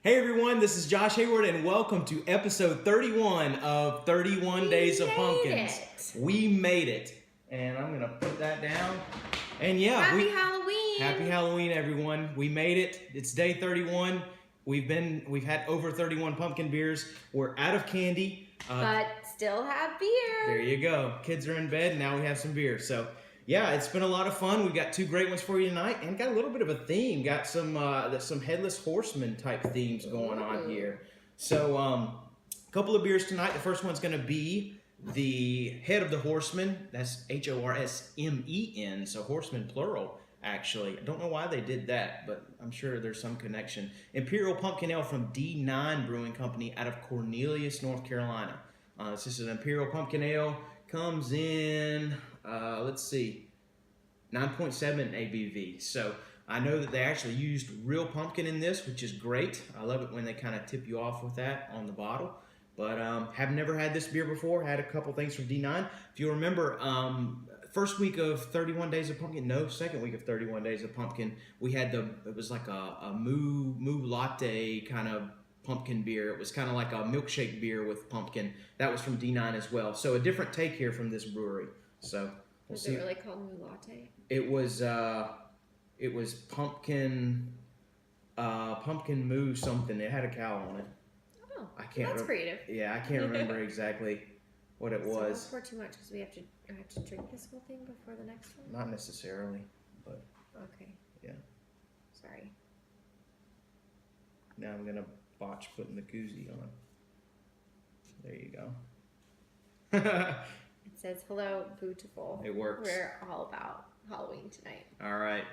Hey everyone, this is Josh Hayward and welcome to episode 31 of 31 Days of Pumpkins. We made it. And I'm going to put that down. And yeah, Happy Halloween. Happy Halloween everyone. We made it. It's day 31. We've had over 31 pumpkin beers. We're out of candy. But still have beer. There you go. Kids are in bed and now we have some beer. So yeah, it's been a lot of fun. We've got two great ones for you tonight, and got a little bit of a theme. Got some Headless Horseman type themes going on here. So a couple of beers tonight. The first one's going to be the Head of the Horseman. That's Horsmen, so Horseman plural. Actually, I don't know why they did that, but I'm sure there's some connection. Imperial Pumpkin Ale from D9 Brewing Company out of Cornelius, North Carolina. This is an Imperial Pumpkin Ale. Comes in, let's see, 9.7 ABV. So I know that they actually used real pumpkin in this, which is great. I love it when they kind of tip you off with that on the bottle. But have never had this beer before. Had a couple things from D9. If you remember, first week of 31 Days of Pumpkin, no, second week of 31 Days of Pumpkin, we had it was like a moo latte kind of pumpkin beer. It was kind of like a milkshake beer with pumpkin. That was from D9 as well. So a different take here from this brewery. So we'll see. Was it really called Moo Latte? It was pumpkin moo something. It had a cow on it. Oh, I can't. that's creative. Yeah, I can't remember exactly what it was. Don't pour too much because I have to drink this whole thing before the next one. Not necessarily, but okay. Yeah. Sorry. Now I'm gonna botch putting the koozie on. There you go. It says, hello, beautiful. It works. We're all about Halloween tonight. All right.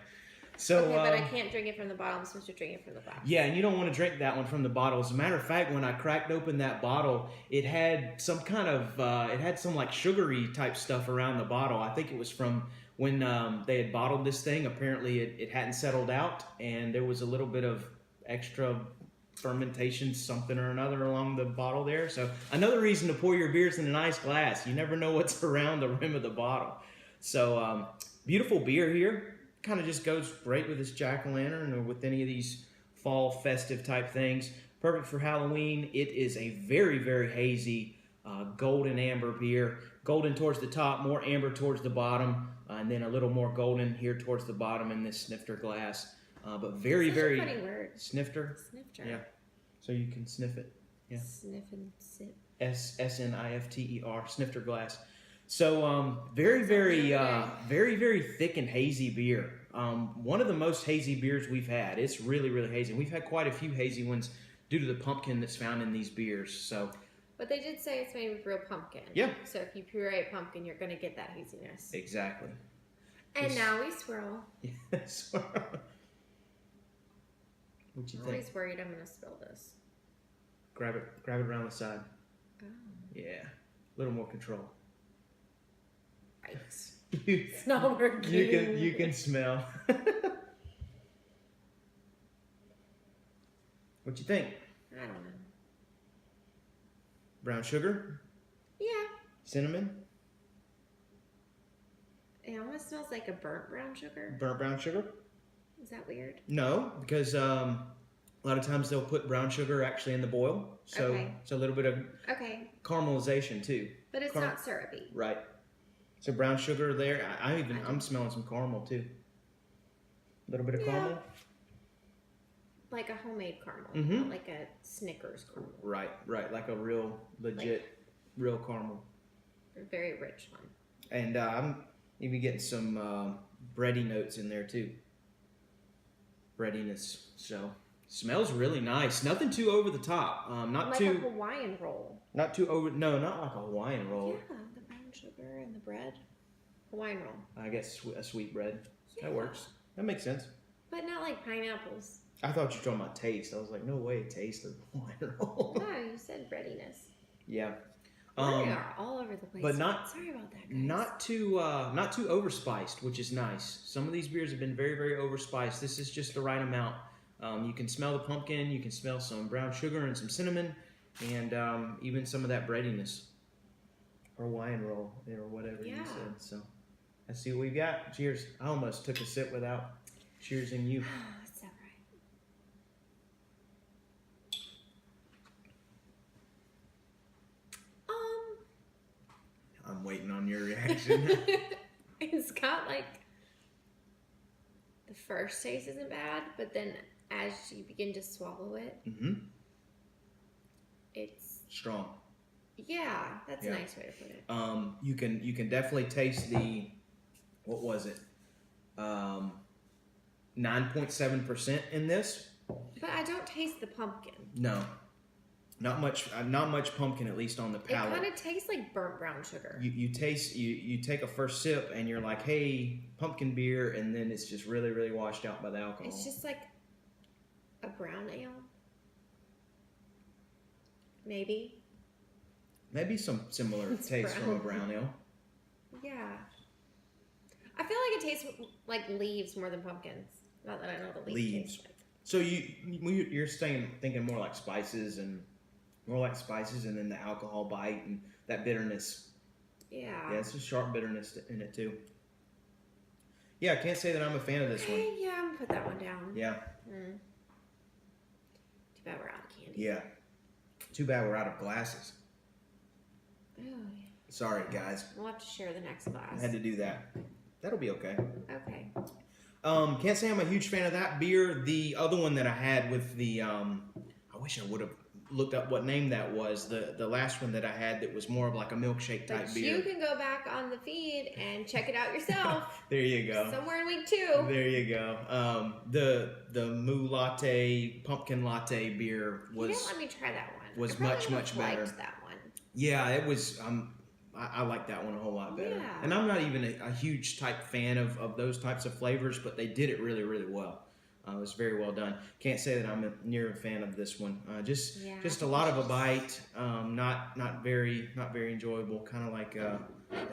So, okay, but I can't drink it from the bottle. I'm supposed to drink it from the bottle. Yeah, and you don't want to drink that one from the bottle. As a matter of fact, when I cracked open that bottle, it had some kind of, it had some like sugary type stuff around the bottle. I think it was from when they had bottled this thing. Apparently it hadn't settled out, and there was a little bit of extra fermentation, something or another along the bottle there. So another reason to pour your beers in a nice glass. You never know what's around the rim of the bottle. So beautiful beer here. Kind of just goes great with this jack-o'-lantern or with any of these fall festive type things. Perfect for Halloween. It is a very, very hazy golden amber beer. Golden towards the top, more amber towards the bottom, and then a little more golden here towards the bottom in this snifter glass. But very, very funny word. Snifter. Snifter. Yeah. So you can sniff it. Yeah. Sniff and sip. SNIFTER. Snifter glass. So very, very thick and hazy beer. One of the most hazy beers we've had. It's really, really hazy. We've had quite a few hazy ones due to the pumpkin that's found in these beers. So. But they did say it's made with real pumpkin. Yeah. So if you puree pumpkin, you're going to get that haziness. Exactly. And now we swirl. Yeah, swirl. What you I'm think? always worried I'm going to spill this. Grab it around the side. Oh. Yeah, a little more control. Right. It's not working. You can smell. What you think? I don't know. Brown sugar? Yeah. Cinnamon? It almost smells like a burnt brown sugar. Burnt brown sugar? Is that weird? No, because a lot of times they'll put brown sugar actually in the boil. So Okay. it's a little bit of caramelization too. But it's not syrupy. Right. So brown sugar there. I'm smelling some caramel too. A little bit of caramel. Like a homemade caramel, Mm-hmm. not like a Snickers caramel. Right. Like a real legit real caramel. A very rich one. And I'm even getting some bready notes in there too. Breadiness. So smells really nice. Nothing too over the top. Not like too. a Hawaiian roll. Not too over. No, not like a Hawaiian roll. Yeah, the brown sugar and the bread. Hawaiian roll. I guess a sweet bread. Yeah. That works. That makes sense. But not like pineapples. I thought you were talking about taste. I was like, no way, it tastes of Hawaiian roll. No, you said breadiness. Yeah. We are all over the place. But not. Sorry about that, guys. Not too overspiced, which is nice. Some of these beers have been very, very overspiced. This is just the right amount. You can smell the pumpkin. You can smell some brown sugar and some cinnamon, and even some of that breadiness. Or Hawaiian roll, or whatever you said. So, let's see what we've got. Cheers. I almost took a sip without cheersing you. It's all right. I'm waiting on your reaction. It's got like the first taste isn't bad, but then as you begin to swallow it, it's strong. Yeah, that's a nice way to put it. You can definitely taste the, what was it? 9.7% in this. But I don't taste the pumpkin. No, not much pumpkin, at least on the palate. It kind of tastes like burnt brown sugar. You take a first sip and you're like, hey, pumpkin beer, and then it's just really, really washed out by the alcohol. It's just like a brown ale. Maybe some similar taste from a brown ale. Yeah. I feel like it tastes like leaves more than pumpkins. Not that I know what the leaves taste like. So you're thinking more like spices and then the alcohol bite and that bitterness. Yeah. Yeah, it's a sharp bitterness in it too. Yeah, I can't say that I'm a fan of this one. Yeah, I'm gonna put that one down. Yeah. Too bad we're out of candy. Yeah. Too bad we're out of glasses. Oh, yeah. Sorry, guys. We'll have to share the next glass. I had to do that. That'll be okay. Okay. Can't say I'm a huge fan of that beer. The other one that I had with the, I wish I would have looked up what name that was. The last one that I had that was more of like a milkshake type beer. You can go back on the feed and check it out yourself. There you go. Somewhere in week 2. There you go. The Moo Latte, pumpkin latte beer was. You didn't let me try that one. Was much better. Liked that one. Yeah, it was. I like that one a whole lot better. Yeah. And I'm not even a huge type fan of those types of flavors, but they did it really, really well. It was very well done. Can't say that I'm near a fan of this one. Just a lot of a bite. Not very enjoyable. Kind of like the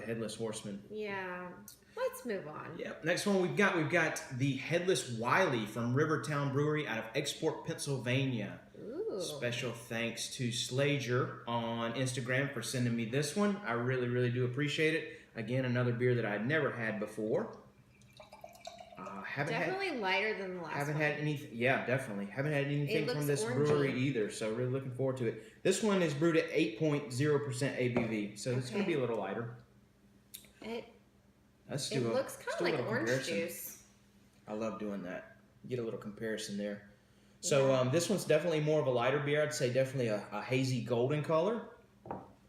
Headless Horseman. Yeah. Let's move on. Yep. Next one we've got the Headless Wylie from Rivertowne Brewery out of Export, Pennsylvania. Ooh. Special thanks to Slager on Instagram for sending me this one. I really, really do appreciate it. Again, another beer that I'd never had before. Definitely lighter than the last one. Haven't had anything. Yeah, definitely. Haven't had anything from this orangey. brewery either, so really looking forward to it. This one is brewed at 8.0% ABV, so it's going to be a little lighter. It looks kind of like orange juice. I love doing that. Get a little comparison there. So this one's definitely more of a lighter beer. I'd say definitely a hazy golden color.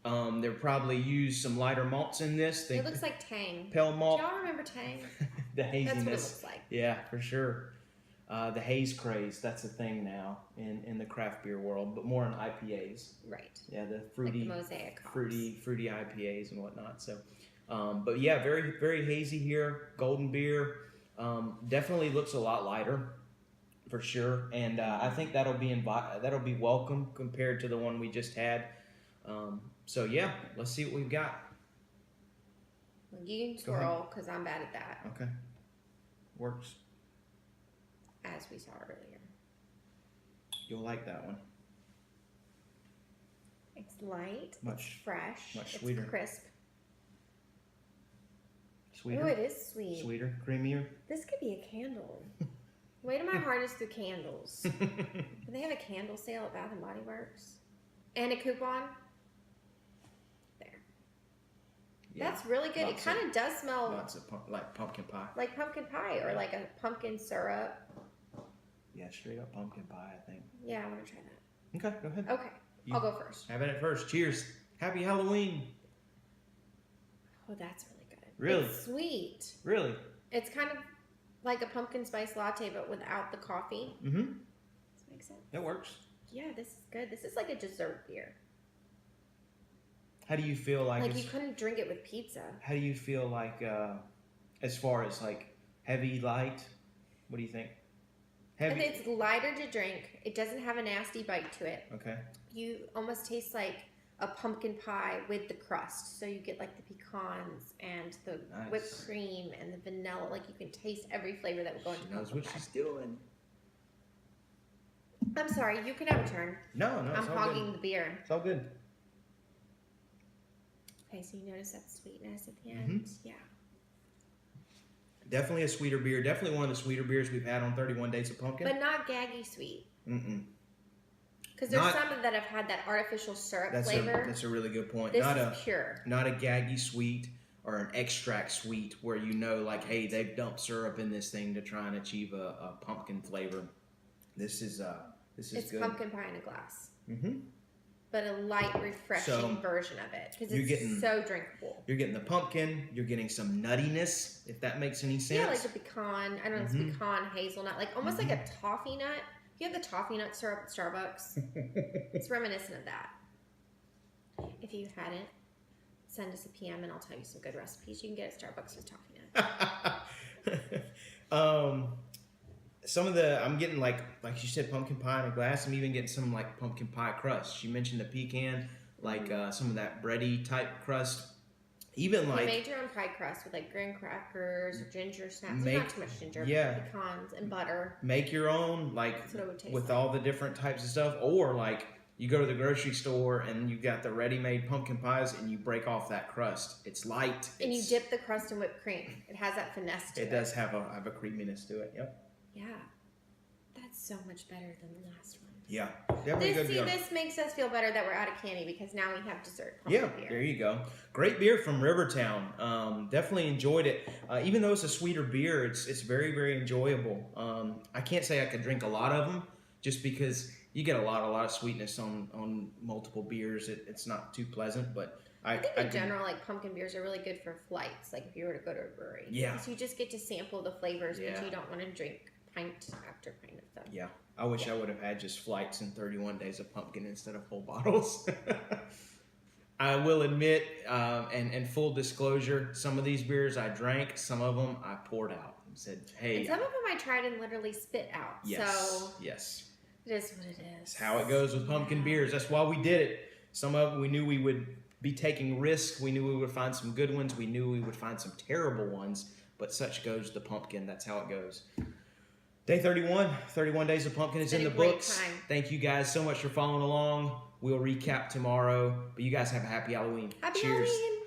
They'll probably use some lighter malts in this. It looks like Tang. Pale malt. Do y'all remember Tang? The haziness. That's what it looks like. Yeah, for sure. The haze craze, that's a thing now in the craft beer world, but more in IPAs. Right. Yeah, the fruity, like the mosaic hops. fruity IPAs and whatnot. So, but yeah, very, very hazy here. Golden beer. Definitely looks a lot lighter, for sure. And I think that'll be welcome compared to the one we just had. So yeah, let's see what we've got. Well, you can swirl because I'm bad at that. Okay. Works. As we saw earlier. You'll like that one. It's light. It's fresh. Much sweeter. It's crisp. Sweeter. Oh, it is sweet. Sweeter, creamier. This could be a candle. Way to my heart is through candles. Do they have a candle sale at Bath and Body Works? And a coupon? There. Yeah, that's really good. It kind of does smell like pumpkin pie. Like pumpkin pie or like a pumpkin syrup. Yeah, straight up pumpkin pie, I think. Yeah, I want to try that. Okay, go ahead. Okay, I'll go first. Have it first. Cheers. Happy Halloween. Oh, that's really good. Really? It's sweet. Really? It's kind of like a pumpkin spice latte, but without the coffee. Mm-hmm. Does that make sense? It works. Yeah, this is good. This is like a dessert beer. How do you feel like... Like you couldn't drink it with pizza. How do you feel like, as far as like heavy, light? What do you think? Heavy? And it's lighter to drink. It doesn't have a nasty bite to it. Okay. You almost taste like a pumpkin pie with the crust. So you get like the pecans and the whipped cream and the vanilla. Like you can taste every flavor that would go into pumpkin pie. She knows what she's doing. I'm sorry, you can have a turn. No, I'm hogging the beer. It's all good. Okay, so you notice that sweetness at the end? Mm-hmm. Yeah. Definitely a sweeter beer. Definitely one of the sweeter beers we've had on 31 Days of Pumpkin. But not gaggy sweet. Mm-mm. Because there's some that have had that artificial syrup flavor. That's a really good point. This is pure. Not a gaggy sweet or an extract sweet where you know, like, hey, they've dumped syrup in this thing to try and achieve a pumpkin flavor. This is it's good. Pumpkin pie in a glass. Mm-hmm. But a light, refreshing version of it because it's so drinkable. You're getting the pumpkin. You're getting some nuttiness, if that makes any sense. Yeah, like the pecan. I don't know, it's pecan hazelnut, like almost like a toffee nut. You have the toffee nut syrup at Starbucks. It's reminiscent of that. If you hadn't, send us a PM and I'll tell you some good recipes you can get at Starbucks with toffee nut. Some of I'm getting like you said, pumpkin pie in a glass. I'm even getting some like pumpkin pie crust. She mentioned the pecan, like some of that bready type crust. Even like you made your own pie crust with like graham crackers or ginger snaps. There's not too much ginger, but pecans and butter. Make your own, like with all the different types of stuff, or like you go to the grocery store and you got the ready-made pumpkin pies and you break off that crust. It's light. And you dip the crust in whipped cream. It has that finesse to it. It does have a creaminess to it. Yep. Yeah, that's so much better than the last one. Yeah, definitely this makes us feel better that we're out of candy because now we have dessert pumpkin beer. There you go. Great beer from Rivertowne. Definitely enjoyed it. Even though it's a sweeter beer, it's very, very enjoyable. I can't say I could drink a lot of them just because you get a lot of sweetness on multiple beers. It's not too pleasant, but I think in general, like pumpkin beers are really good for flights. Like if you were to go to a brewery, because you just get to sample the flavors, but you don't want to drink pint after pint of them. Yeah, I wish I would have had just flights and 31 days of pumpkin instead of whole bottles. I will admit, and full disclosure, some of these beers I drank, some of them I poured out and said, "Hey." And some of them I tried and literally spit out. Yes. So yes. It is what it is. It's how it goes with pumpkin beers. That's why we did it. Some of them we knew we would be taking risks. We knew we would find some good ones. We knew we would find some terrible ones. But such goes the pumpkin. That's how it goes. Day 31, 31 Days of Pumpkin is in the books. Thank you guys so much for following along. We'll recap tomorrow. But you guys have a happy Halloween. Happy Cheers. Halloween.